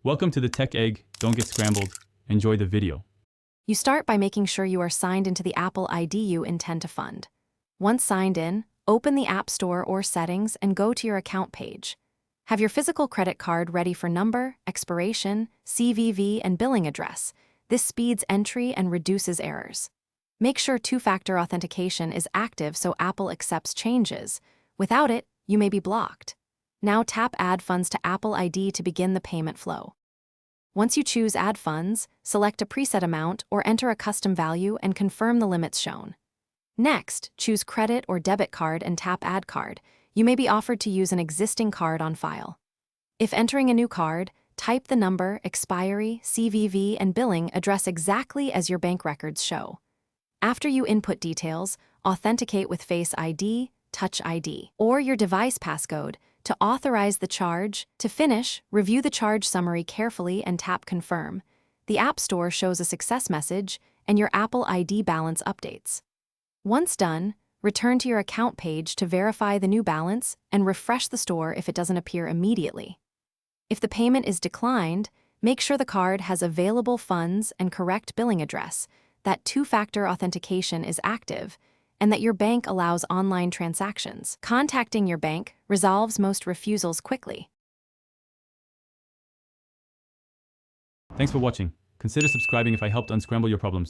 Welcome to the Tech Egg. Don't get scrambled. Enjoy the video. You start by making sure you are signed into the Apple ID you intend to fund. Once signed in, open the App Store or Settings and go to your account page. Have your physical credit card ready for number, expiration, CVV, and billing address. This speeds entry and reduces errors. Make sure two-factor authentication is active so Apple accepts changes. Without it, you may be blocked. Now tap Add Funds to Apple ID to begin the payment flow. Once you choose Add Funds, select a preset amount or enter a custom value and confirm the limits shown. Next, choose Credit or Debit Card and tap Add Card. You may be offered to use an existing card on file. If entering a new card, type the number, expiry, CVV, and billing address exactly as your bank records show. After you input details, authenticate with Face ID, Touch ID, or your device passcode to authorize the charge. To finish, review the charge summary carefully and tap Confirm. The App Store shows a success message and your Apple ID balance updates. Once done, return to your account page to verify the new balance and refresh the store if it doesn't appear immediately. If the payment is declined, make sure the card has available funds and correct billing address, that two-factor authentication is active, and that your bank allows online transactions. Contacting your bank resolves most refusals quickly. Thanks for watching. Consider subscribing if I helped unscramble your problems.